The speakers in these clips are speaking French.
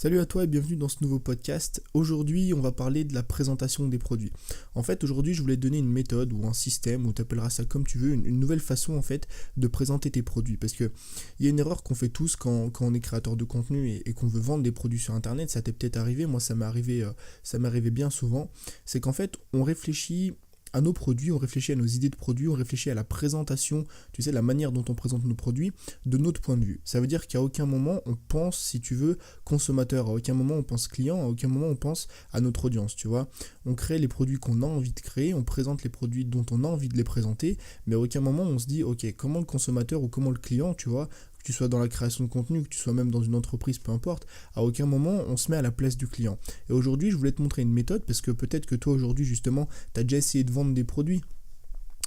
Salut à toi et bienvenue dans ce nouveau podcast. Aujourd'hui, on va parler de la présentation des produits. En fait, aujourd'hui, je voulais te donner une méthode ou un système, ou tu appelleras ça comme tu veux, une nouvelle façon en fait de présenter tes produits. Parce que il y a une erreur qu'on fait tous quand on est créateur de contenu et qu'on veut vendre des produits sur Internet. Ça t'est peut-être arrivé, moi ça m'est arrivé bien souvent. C'est qu'en fait, on réfléchit à nos produits, on réfléchit à nos idées de produits, on réfléchit à la présentation, tu sais, la manière dont on présente nos produits de notre point de vue. Ça veut dire qu'à aucun moment on pense, si tu veux, consommateur, à aucun moment on pense client, à aucun moment on pense à notre audience, tu vois. On crée les produits qu'on a envie de créer, on présente les produits dont on a envie de les présenter, mais à aucun moment on se dit, ok, comment le consommateur ou comment le client, tu vois, que tu sois dans la création de contenu, que tu sois même dans une entreprise, peu importe, à aucun moment on se met à la place du client. Et aujourd'hui, je voulais te montrer une méthode parce que peut-être que toi aujourd'hui justement, tu as déjà essayé de vendre des produits.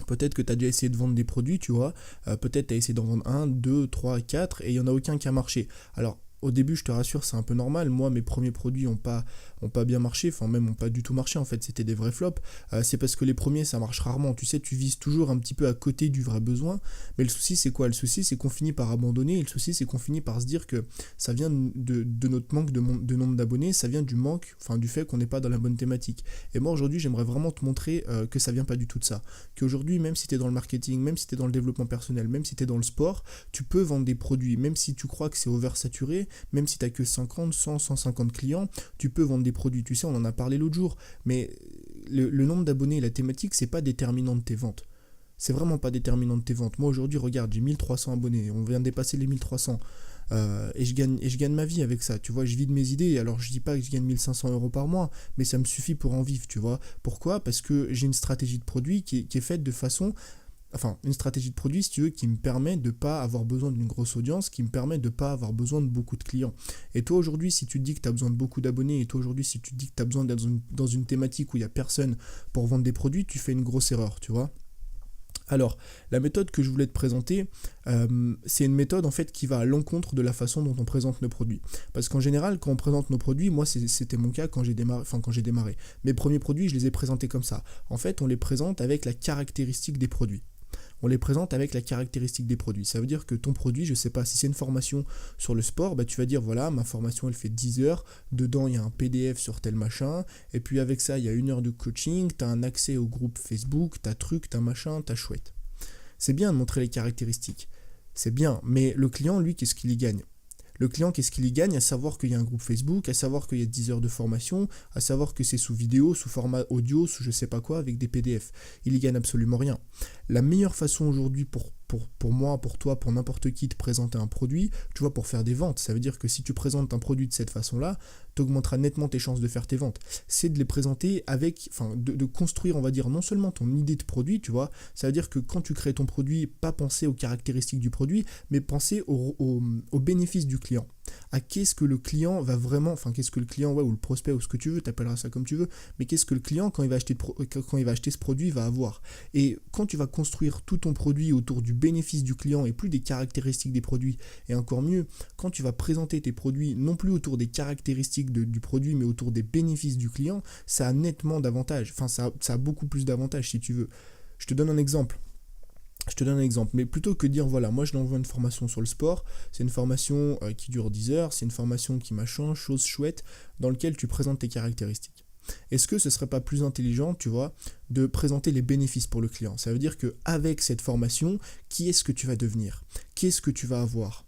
Peut-être que tu as déjà essayé de vendre des produits, tu vois. Peut-être tu as essayé d'en vendre un, deux, trois, quatre et il n'y en a aucun qui a marché. Alors, au début, je te rassure, c'est un peu normal. Moi, mes premiers produits ont pas bien marché, enfin même ont pas du tout marché. En fait, c'était des vrais flops. C'est parce que les premiers, ça marche rarement. Tu sais, tu vises toujours un petit peu à côté du vrai besoin. Mais le souci, c'est quoi? Le souci, c'est qu'on finit par abandonner. Et le souci, c'est qu'on finit par se dire que ça vient de notre manque de nombre d'abonnés. Ça vient du manque, enfin du fait qu'on n'est pas dans la bonne thématique. Et moi, aujourd'hui, j'aimerais vraiment te montrer que ça vient pas du tout de ça. Qu'aujourd'hui, même si tu es dans le marketing, même si tu es dans le développement personnel, même si tu es dans le sport, tu peux vendre des produits. Même si tu crois que c'est oversaturé, même si tu n'as que 50, 100, 150 clients, tu peux vendre des produits. Tu sais, on en a parlé l'autre jour, mais le nombre d'abonnés et la thématique, c'est pas déterminant de tes ventes. C'est vraiment pas déterminant de tes ventes. Moi aujourd'hui, regarde, j'ai 1300 abonnés, on vient de dépasser les 1300. Et je gagne ma vie avec ça, tu vois, je vis de mes idées, alors je dis pas que je gagne 1500 € par mois, mais ça me suffit pour en vivre, tu vois. Pourquoi? Parce que j'ai une stratégie de produit qui est faite de façon, enfin, une stratégie de produit, si tu veux, qui me permet de ne pas avoir besoin d'une grosse audience, qui me permet de ne pas avoir besoin de beaucoup de clients. Et toi, aujourd'hui, si tu te dis que tu as besoin de beaucoup d'abonnés, et toi, aujourd'hui, si tu te dis que tu as besoin d'être dans une thématique où il n'y a personne pour vendre des produits, tu fais une grosse erreur, tu vois. Alors, la méthode que je voulais te présenter, c'est une méthode en fait qui va à l'encontre de la façon dont on présente nos produits. Parce qu'en général, quand on présente nos produits, moi c'était mon cas quand j'ai démarré, Mes premiers produits, je les ai présentés comme ça. En fait, on les présente avec la caractéristique des produits. On les présente avec la caractéristique des produits. Ça veut dire que ton produit, je ne sais pas, si c'est une formation sur le sport, bah, tu vas dire voilà, ma formation elle fait 10 heures, dedans il y a un PDF sur tel machin, et puis avec ça il y a 1 heure de coaching, tu as un accès au groupe Facebook, tu as truc, tu as machin, tu as chouette. C'est bien de montrer les caractéristiques, c'est bien, mais le client, lui, qu'est-ce qu'il y gagne? Le client, qu'est-ce qu'il y gagne? À savoir qu'il y a un groupe Facebook, à savoir qu'il y a 10 heures de formation, à savoir que c'est sous vidéo, sous format audio, sous je sais pas quoi, avec des PDF. Il y gagne absolument rien. La meilleure façon aujourd'hui pour moi, pour toi, pour n'importe qui de présenter un produit, tu vois, pour faire des ventes, ça veut dire que si tu présentes un produit de cette façon-là, tu augmenteras nettement tes chances de faire tes ventes. C'est de les présenter avec, enfin, de construire, on va dire, non seulement ton idée de produit, tu vois, ça veut dire que quand tu crées ton produit, pas penser aux caractéristiques du produit, mais penser aux bénéfices du client. À qu'est-ce que le client va vraiment, enfin qu'est-ce que le client, ouais, ou le prospect, ou ce que tu veux, t'appelleras ça comme tu veux, mais qu'est-ce que le client, quand il va acheter ce produit, va avoir. Et quand tu vas construire tout ton produit autour du bénéfice du client et plus des caractéristiques des produits, et encore mieux, quand tu vas présenter tes produits non plus autour des caractéristiques du produit, mais autour des bénéfices du client, ça a nettement d'avantages, enfin ça a beaucoup plus d'avantages si tu veux. Je te donne un exemple. Mais plutôt que de dire voilà, moi je l'envoie une formation sur le sport, c'est une formation qui dure 10 heures, c'est une formation qui machin, chose chouette, dans laquelle tu présentes tes caractéristiques. Est-ce que ce serait pas plus intelligent, tu vois, de présenter les bénéfices pour le client? Ça veut dire qu'avec cette formation, qui est-ce que tu vas devenir? Qu'est-ce que tu vas avoir?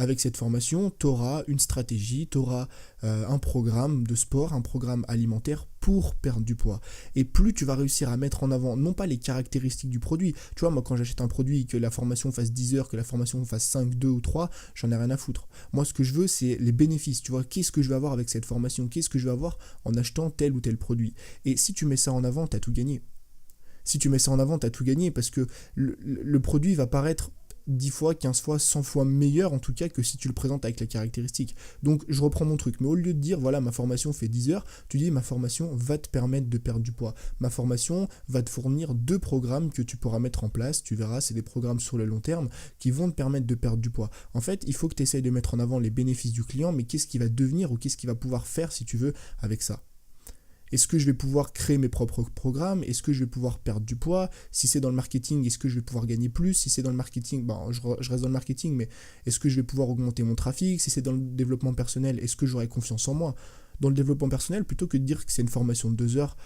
Avec cette formation, tu auras une stratégie, tu auras un programme de sport, un programme alimentaire pour perdre du poids. Et plus tu vas réussir à mettre en avant, non pas les caractéristiques du produit. Tu vois, moi quand j'achète un produit, que la formation fasse 10 heures, que la formation fasse 5, 2 ou 3, j'en ai rien à foutre. Moi ce que je veux, c'est les bénéfices. Tu vois, qu'est-ce que je vais avoir avec cette formation? Qu'est-ce que je vais avoir en achetant tel ou tel produit? Et si tu mets ça en avant, tu as tout gagné. Si tu mets ça en avant, tu as tout gagné parce que le produit va paraître 10 fois, 15 fois, 100 fois meilleur en tout cas que si tu le présentes avec les caractéristiques. Donc je reprends mon truc, mais au lieu de dire voilà ma formation fait 10 heures, tu dis ma formation va te permettre de perdre du poids. Ma formation va te fournir 2 programmes que tu pourras mettre en place, tu verras c'est des programmes sur le long terme qui vont te permettre de perdre du poids. En fait il faut que tu essayes de mettre en avant les bénéfices du client, mais qu'est-ce qu'il va devenir ou qu'est-ce qu'il va pouvoir faire si tu veux avec ça. Est-ce que je vais pouvoir créer mes propres programmes? Est-ce que je vais pouvoir perdre du poids? Si c'est dans le marketing, est-ce que je vais pouvoir gagner plus? Si c'est dans le marketing, je reste dans le marketing, mais est-ce que je vais pouvoir augmenter mon trafic? Si c'est dans le développement personnel, est-ce que j'aurai confiance en moi? Dans le développement personnel, plutôt que de dire que c'est une formation de 2 heures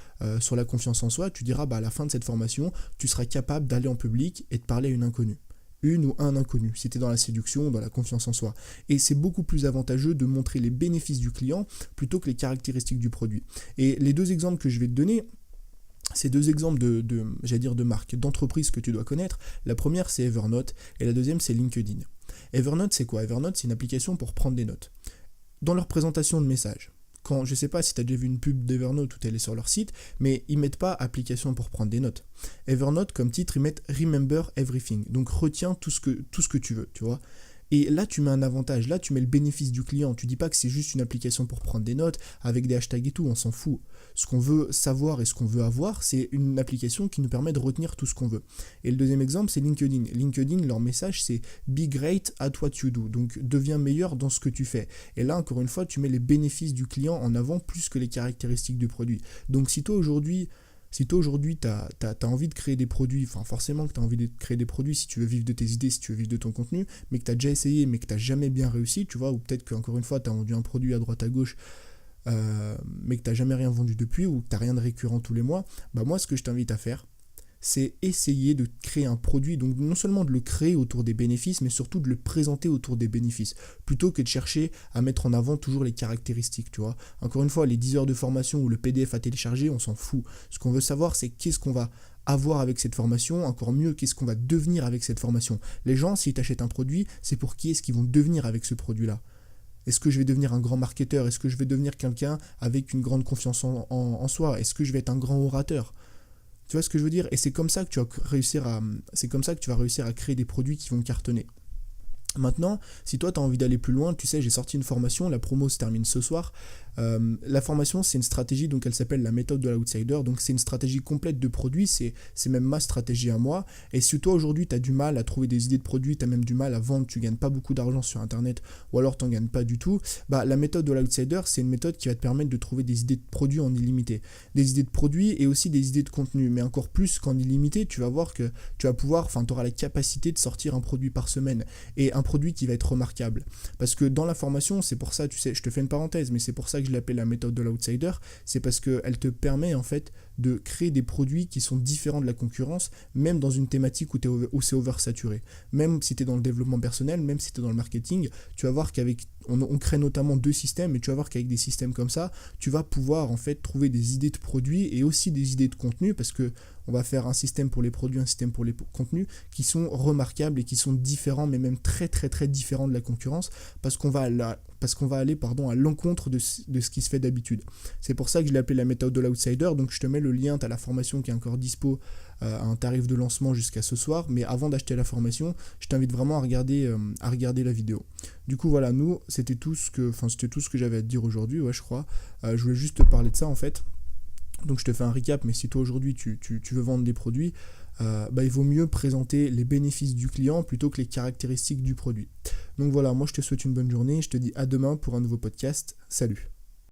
sur la confiance en soi, tu diras à la fin de cette formation, tu seras capable d'aller en public et de parler à une inconnue. Une ou un inconnu, si tu es dans la séduction ou dans la confiance en soi. Et c'est beaucoup plus avantageux de montrer les bénéfices du client plutôt que les caractéristiques du produit. Et les 2 exemples que je vais te donner, c'est 2 exemples de marques, d'entreprises que tu dois connaître. La première, c'est Evernote et la deuxième, c'est LinkedIn. Evernote, c'est quoi? Evernote, c'est une application pour prendre des notes. Dans leur présentation de messages, je ne sais pas si tu as déjà vu une pub d'Evernote ou tu es allé sur leur site, mais ils ne mettent pas application pour prendre des notes. Evernote, comme titre, ils mettent Remember Everything. Donc retiens tout ce que tu veux, tu vois. Et là, tu mets un avantage, là, tu mets le bénéfice du client. Tu dis pas que c'est juste une application pour prendre des notes avec des hashtags et tout, on s'en fout. Ce qu'on veut savoir et ce qu'on veut avoir, c'est une application qui nous permet de retenir tout ce qu'on veut. Et le deuxième exemple, c'est LinkedIn. LinkedIn, leur message, c'est Be great at what you do. Donc, deviens meilleur dans ce que tu fais. Et là, encore une fois, tu mets les bénéfices du client en avant plus que les caractéristiques du produit. Donc, si toi, aujourd'hui, tu as envie de créer des produits, forcément que tu as envie de créer des produits si tu veux vivre de tes idées, si tu veux vivre de ton contenu, mais que tu as déjà essayé, mais que tu n'as jamais bien réussi, tu vois, ou peut-être qu'encore une fois, tu as vendu un produit à droite à gauche, mais que tu n'as jamais rien vendu depuis, ou que tu n'as rien de récurrent tous les mois, moi, ce que je t'invite à faire, c'est essayer de créer un produit, donc non seulement de le créer autour des bénéfices, mais surtout de le présenter autour des bénéfices, plutôt que de chercher à mettre en avant toujours les caractéristiques, tu vois. Encore une fois, les 10 heures de formation ou le PDF à télécharger, on s'en fout. Ce qu'on veut savoir, c'est qu'est-ce qu'on va avoir avec cette formation, encore mieux, qu'est-ce qu'on va devenir avec cette formation. Les gens, s'ils t'achètent un produit, c'est pour qui est-ce qu'ils vont devenir avec ce produit-là. Est-ce que je vais devenir un grand marketeur? Est-ce que je vais devenir quelqu'un avec une grande confiance en soi? Est-ce que je vais être un grand orateur? Tu vois ce que je veux dire? Et c'est comme ça que tu vas réussir à créer des produits qui vont cartonner. Maintenant, si toi tu as envie d'aller plus loin, tu sais, j'ai sorti une formation, la promo se termine ce soir. La formation, c'est une stratégie, donc elle s'appelle la méthode de l'outsider. Donc c'est une stratégie complète de produits, c'est même ma stratégie à moi. Et si toi aujourd'hui tu as du mal à trouver des idées de produits, tu as même du mal à vendre, tu gagnes pas beaucoup d'argent sur internet, ou alors tu n'en gagnes pas du tout, la méthode de l'outsider, c'est une méthode qui va te permettre de trouver des idées de produits en illimité. Des idées de produits et aussi des idées de contenu. Mais encore plus qu'en illimité, tu vas voir que tu auras la capacité de sortir un produit par semaine. Et un produit qui va être remarquable. Parce que dans la formation, c'est pour ça, tu sais, je te fais une parenthèse, mais c'est pour ça que je l'appelle la méthode de l'outsider, c'est parce qu'elle te permet en fait de créer des produits qui sont différents de la concurrence, même dans une thématique où c'est oversaturé. Même si tu es dans le développement personnel, même si tu es dans le marketing, tu vas voir on crée notamment 2 systèmes, et tu vas voir qu'avec des systèmes comme ça, tu vas pouvoir en fait trouver des idées de produits et aussi des idées de contenu, parce que on va faire un système pour les produits, un système pour les contenus qui sont remarquables et qui sont différents, mais même très très très différents de la concurrence, parce qu'on va aller à l'encontre de ce qui se fait d'habitude. C'est pour ça que je l'ai appelé la méthode de l'outsider. Donc je te mets le lien, tu as la formation qui est encore dispo à un tarif de lancement jusqu'à ce soir, mais avant d'acheter la formation, je t'invite vraiment à regarder la vidéo. Du coup voilà, c'était tout ce que j'avais à te dire aujourd'hui, je crois. Je voulais juste te parler de ça en fait. Donc je te fais un recap, mais si toi aujourd'hui tu veux vendre des produits, il vaut mieux présenter les bénéfices du client plutôt que les caractéristiques du produit. Donc voilà, moi je te souhaite une bonne journée, je te dis à demain pour un nouveau podcast. Salut!